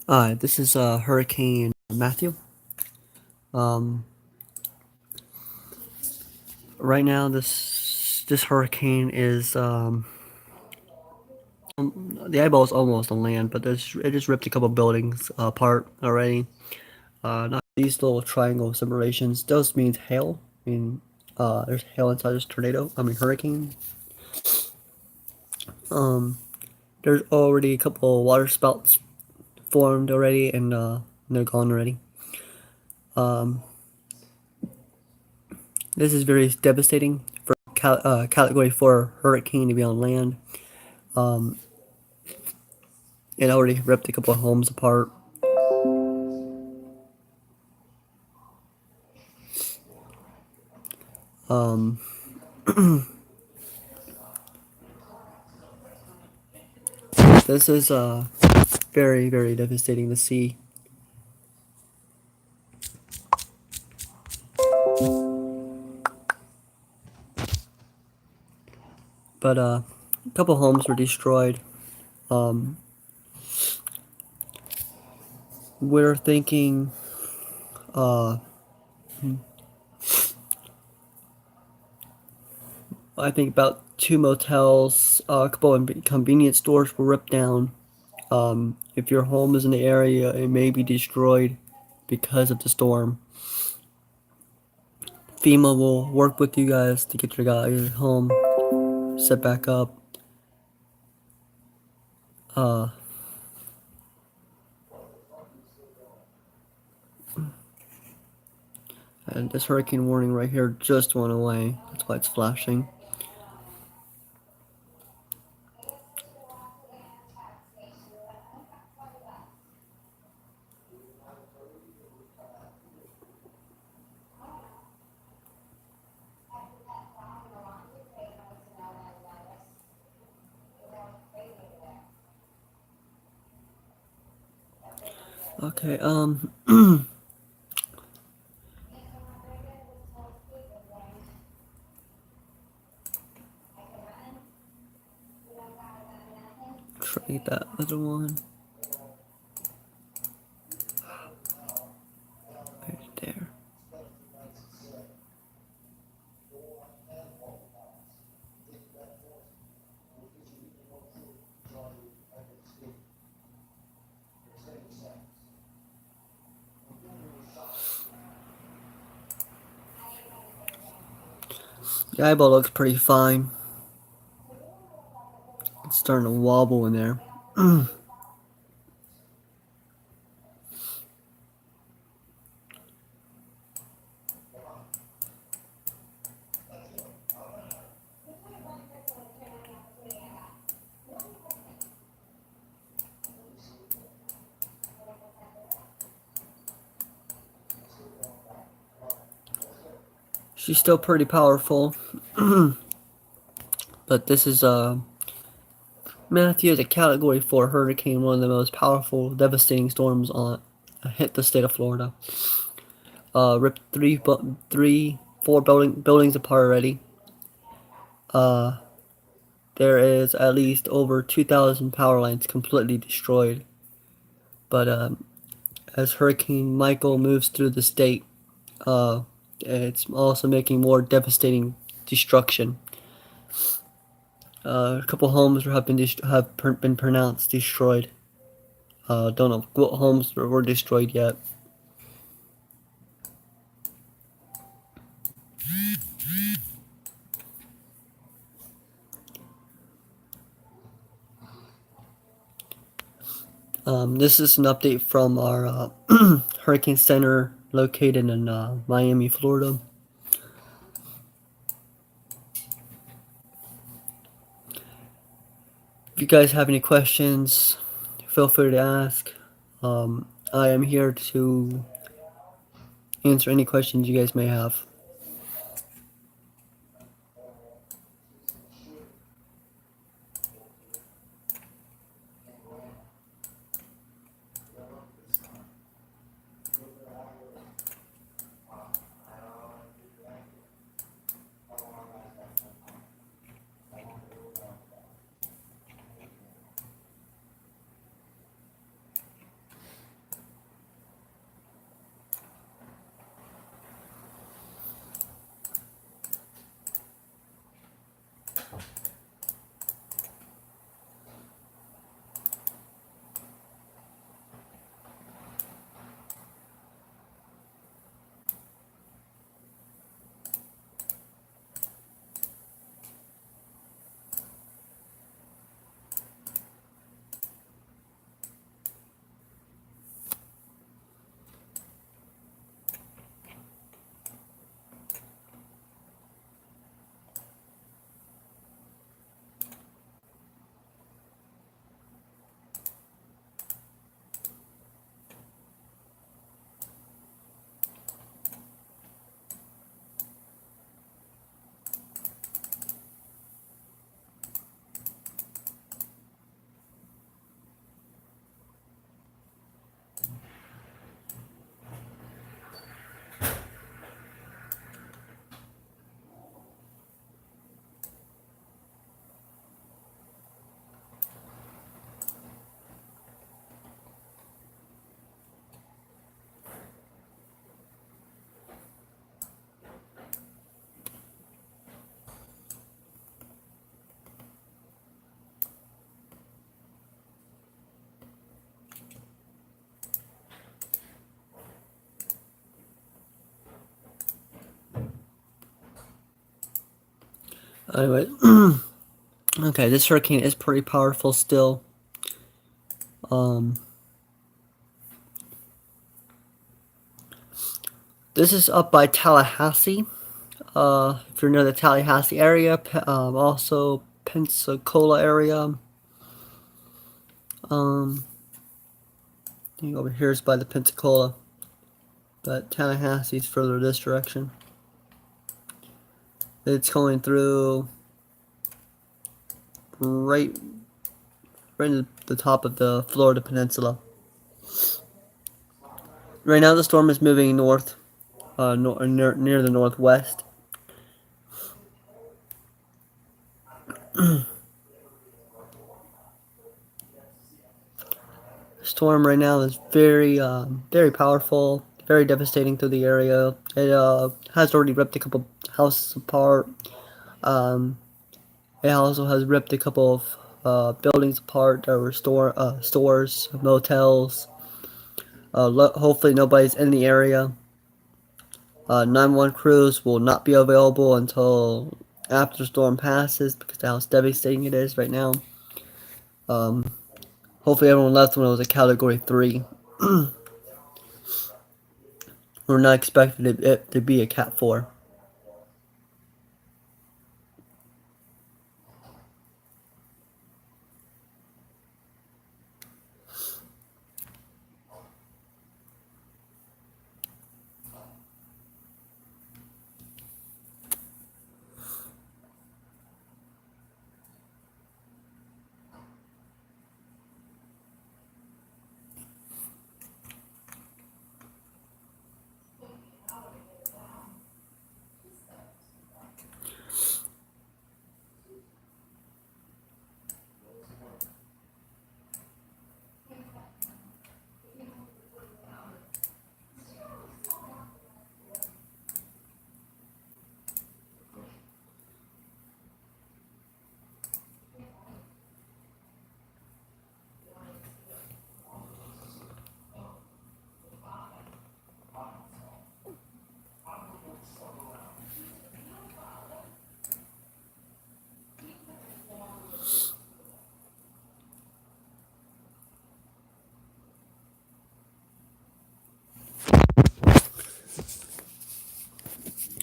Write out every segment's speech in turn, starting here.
This is Hurricane Matthew. Um, right now, this hurricane is the eyeball is almost on land, but it just ripped a couple buildings apart already. Not these little triangle separations. Those means hail. I mean, there's hail inside this tornado. I mean hurricane. Um, there's already a couple water spouts formed already, and they're gone already. Um, this is very devastating for Category 4 hurricane to be on land. Um, it already ripped a couple of homes apart. Um, this is very, very devastating to see. But a couple homes were destroyed. Um, we're thinking I think about 2 motels, a couple of convenience stores were ripped down. If your home is in the area, it may be destroyed because of the storm. FEMA will work with you guys to get your guys home set back up. Uh, and this hurricane warning right here just went away. That's why it's flashing. Okay, trade that other one. Right there. The eyeball looks pretty fine. It's starting to wobble in there. She's still pretty powerful. But this is Matthew is a Category 4 hurricane, one of the most powerful, devastating storms on hit the state of Florida. Ripped four buildings apart already. There is at least over 2,000 power lines completely destroyed. But as Hurricane Michael moves through the state, it's also making more devastating destruction. A couple homes have been pronounced destroyed. Don't know what homes were destroyed yet. This is an update from our Hurricane Center located in Miami, Florida. If you guys have any questions, feel free to ask. I am here to answer any questions you guys may have. Anyway, okay, this hurricane is pretty powerful still. Um, this is up by Tallahassee. If you're near the Tallahassee area, also Pensacola area. I think over here is by the Pensacola, but Tallahassee's further this direction. It's going through right in the top of the Florida Peninsula. Right now, the storm is moving north, near the northwest. Storm right now is very powerful, very devastating to the area. It has already ripped a couple houses apart. Um, it also has ripped a couple of buildings apart. There were stores, motels. Hopefully, nobody's in the area. 911 crews will not be available until after the storm passes because of how devastating it is right now. Hopefully, everyone left when it was a Category 3. We're not expecting it to be a Cat 4.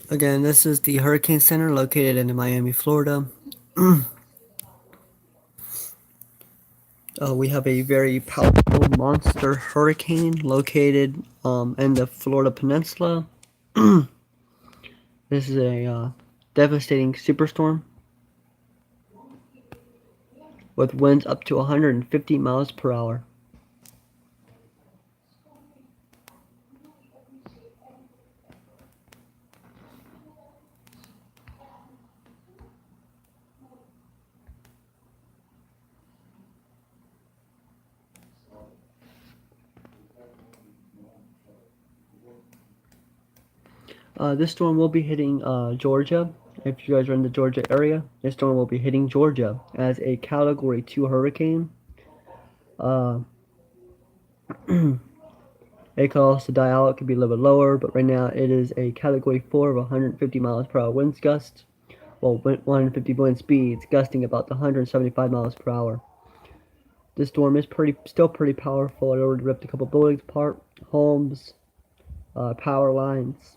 Again, this is the Hurricane Center located in Miami, Florida. We have a very powerful monster hurricane located in the Florida Peninsula. This is a devastating superstorm with winds up to 150 miles per hour. This storm will be hitting Georgia. If you guys are in the Georgia area, this storm will be hitting Georgia as a Category 2 hurricane. Uh, it could also die out, it could be a little bit lower, but right now it is a Category 4 of 150 miles per hour winds gust. Well, 150 wind speeds, gusting about 175 miles per hour. This storm is still pretty powerful. It already ripped a couple buildings apart, homes, power lines.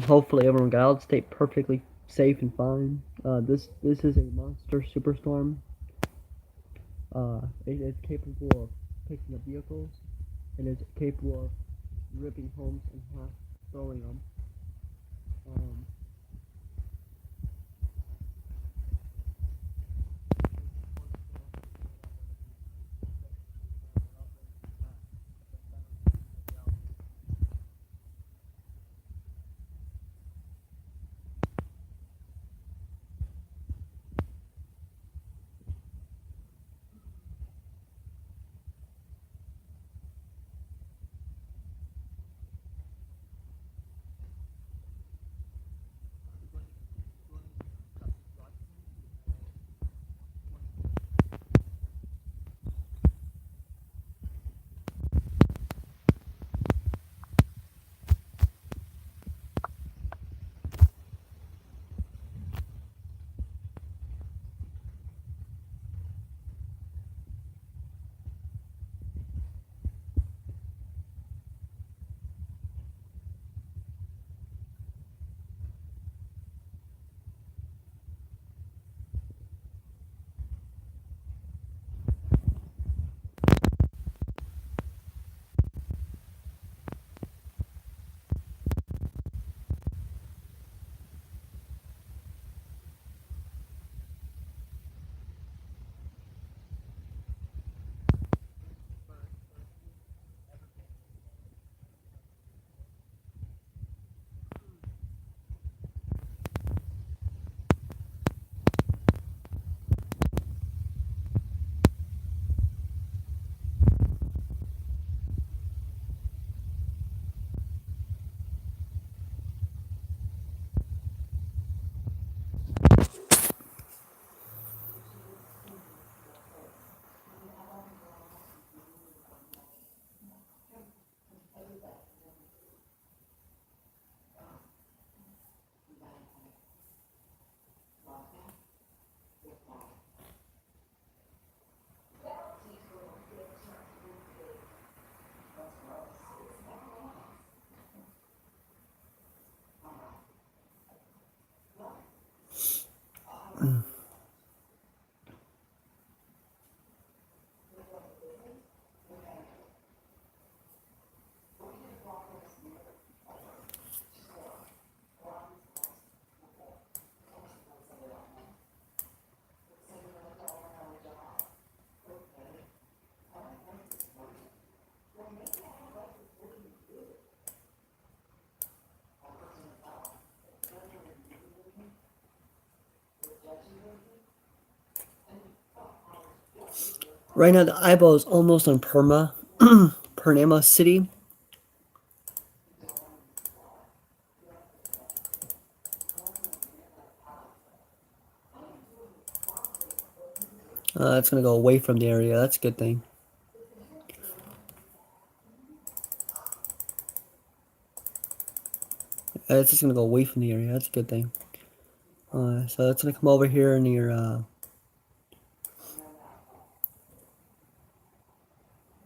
Hopefully everyone got out of the state perfectly safe and fine. This is a monster superstorm. It's capable of picking up vehicles. It is capable of ripping homes in half, throwing them. Right now, the eyeball is almost on Panama City. It's gonna go away from the area. That's a good thing. It's just gonna go away from the area. That's a good thing. So it's gonna come over here near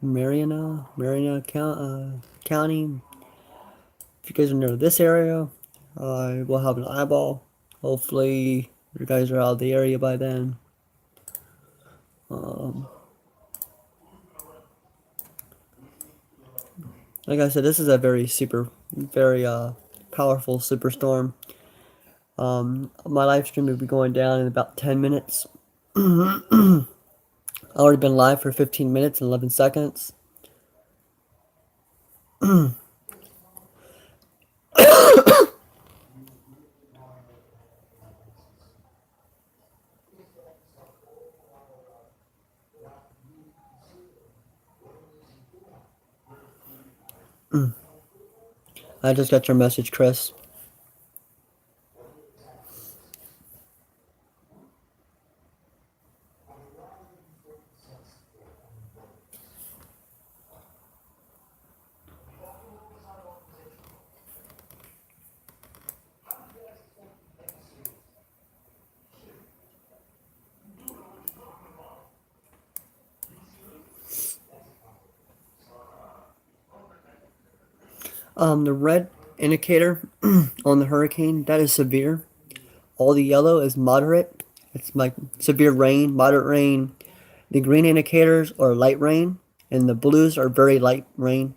Mariana County. If you guys are near this area, we'll have an eyeball. Hopefully, you guys are out of the area by then. Um, like I said, this is a very powerful superstorm. My live stream will be going down in about 10 minutes. I've already been live for 15 minutes and 11 seconds. I just got your message, Chris. The red indicator on the hurricane, that is severe. All the yellow is moderate. It's like severe rain, moderate rain. The green indicators are light rain, and the blues are very light rain.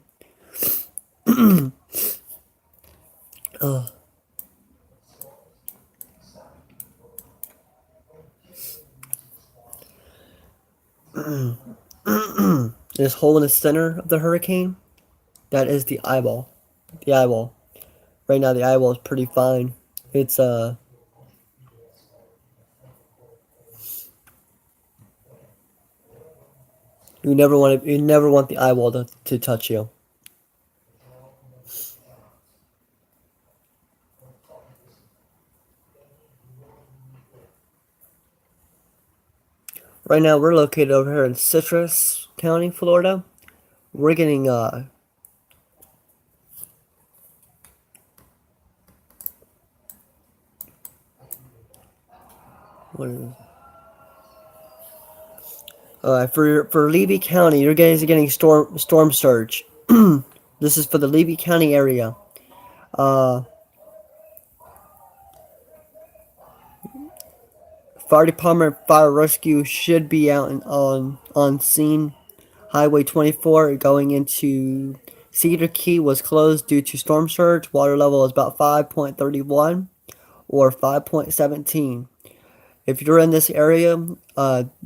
This hole in the center of the hurricane, that is the eyeball. The eyeball. Right now, the eyeball is pretty fine. It's you never want the eyeball to touch you. Right now, we're located over here in Citrus County, Florida. We're getting what is it? For Levy County, you guys are getting storm surge. This is for the Levy County area. Uh, Fire department, fire rescue should be out on scene. Highway 24 going into Cedar Key was closed due to storm surge. Water level is about 5.31 or 5.17. If you're in this area,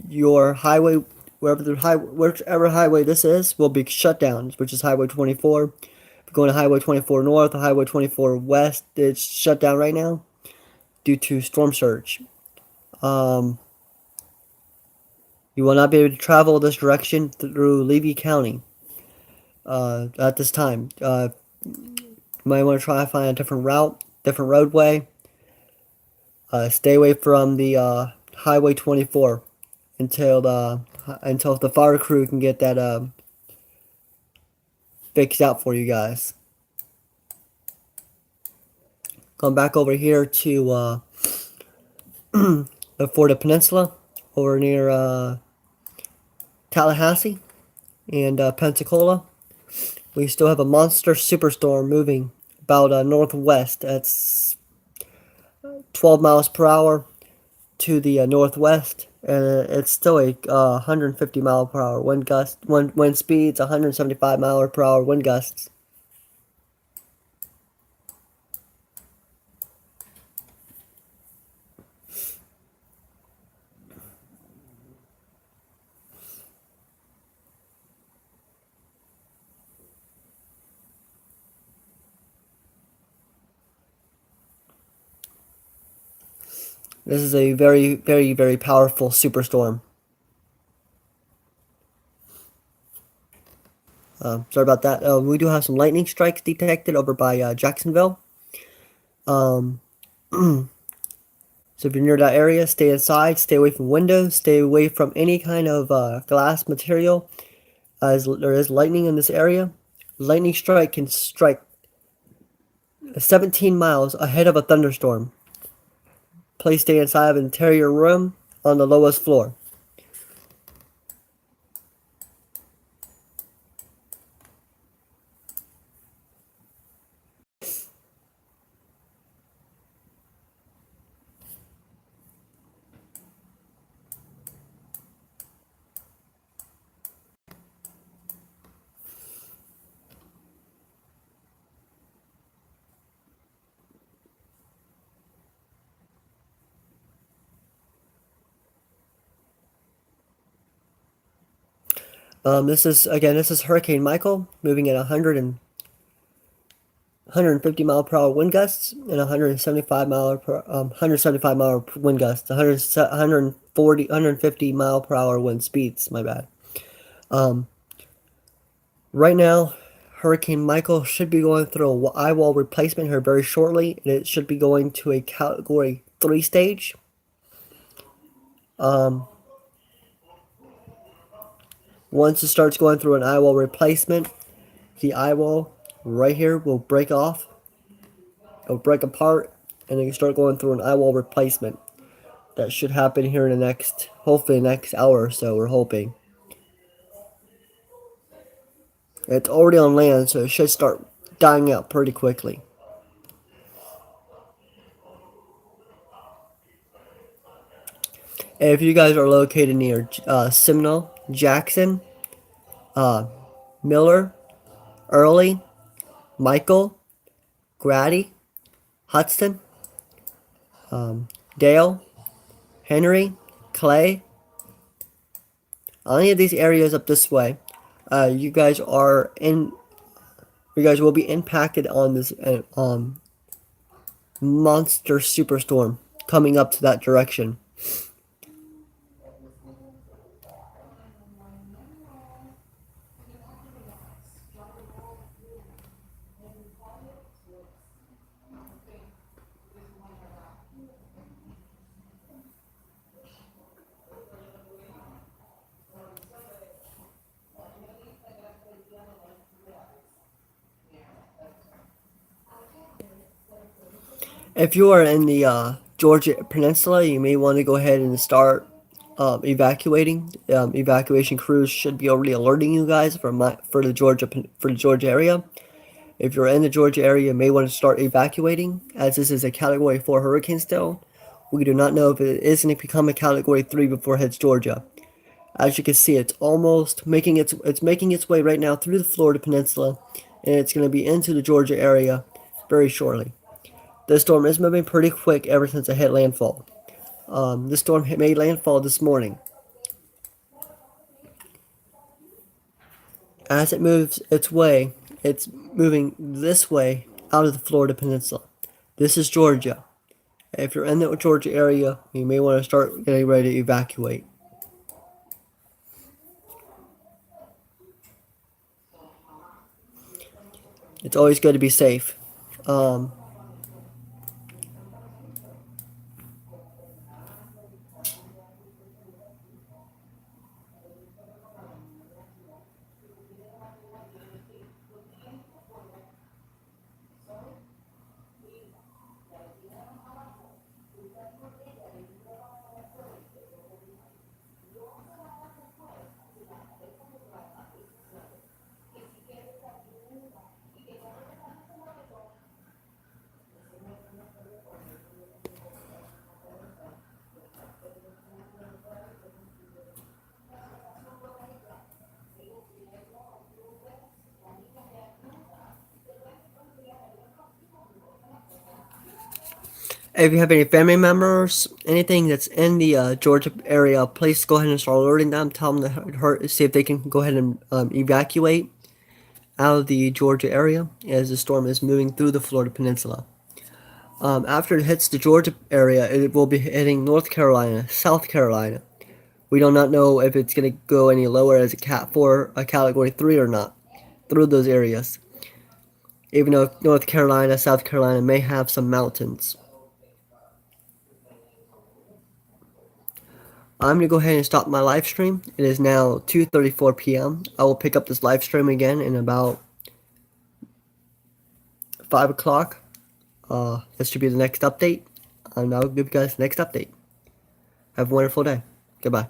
your highway, whichever highway this is, will be shut down, which is Highway 24. If you're going to Highway 24 North or Highway 24 West, it's shut down right now due to storm surge. You will not be able to travel this direction through Levy County at this time. You might want to try to find a different route, different roadway. Stay away from the Highway 24 until the fire crew can get that fixed out for you guys. Going back over here to the Florida Peninsula, over near Tallahassee and Pensacola. We still have a monster superstorm moving about northwest. That's 12 miles per hour to the northwest, and it's still a 150 mile per hour wind speeds, 175 mile per hour wind gusts. This is a very, very, very powerful superstorm. Sorry about that. We do have some lightning strikes detected over by Jacksonville. Um, so if you're near that area, stay inside, stay away from windows, stay away from any kind of glass material, as there is lightning in this area. Lightning strike can strike 17 miles ahead of a thunderstorm. Please stay inside of an interior room on the lowest floor. This is Hurricane Michael moving at 150 mile per hour wind gusts and 175 mile wind gusts, 150 mile per hour wind speeds. My bad. Um, right now, Hurricane Michael should be going through a eye wall replacement here very shortly, and it should be going to a Category 3 stage. Once it starts going through an eye wall replacement, the eye wall right here will break off. It'll break apart, and then you start going through an eye wall replacement. That should happen here in the hopefully next hour or so, we're hoping. It's already on land, so it should start dying out pretty quickly. And if you guys are located near Seminole, Jackson, Miller, Early, Michael, Grady, Hudson, Dale, Henry, Clay, any of these areas up this way, you guys will be impacted on this monster superstorm coming up to that direction. If you are in the Georgia Peninsula, you may want to go ahead and start evacuating. Evacuation crews should be already alerting you guys for the Georgia area. If you're in the Georgia area, you may want to start evacuating, as this is a Category 4 hurricane still. We do not know if it is going to become a Category 3 before it hits Georgia. As you can see, it's making its way right now through the Florida Peninsula, and it's going to be into the Georgia area very shortly. This storm is moving pretty quick ever since it hit landfall. This storm made landfall this morning. As it moves its way, it's moving this way out of the Florida Peninsula. This is Georgia. If you're in the Georgia area, you may want to start getting ready to evacuate. It's always good to be safe. If you have any family members, anything that's in the Georgia area, please go ahead and start alerting them. Tell them to see if they can go ahead and evacuate out of the Georgia area as the storm is moving through the Florida Peninsula. After it hits the Georgia area, it will be hitting North Carolina, South Carolina. We do not know if it's going to go any lower as a Cat 4, a Category 3 or not. through those areas. Even though North Carolina, South Carolina may have some mountains. I'm going to go ahead and stop my live stream. It is now 2:34 p.m. I will pick up this live stream again in about 5 o'clock. This should be the next update. And I'll give you guys the next update. Have a wonderful day. Goodbye.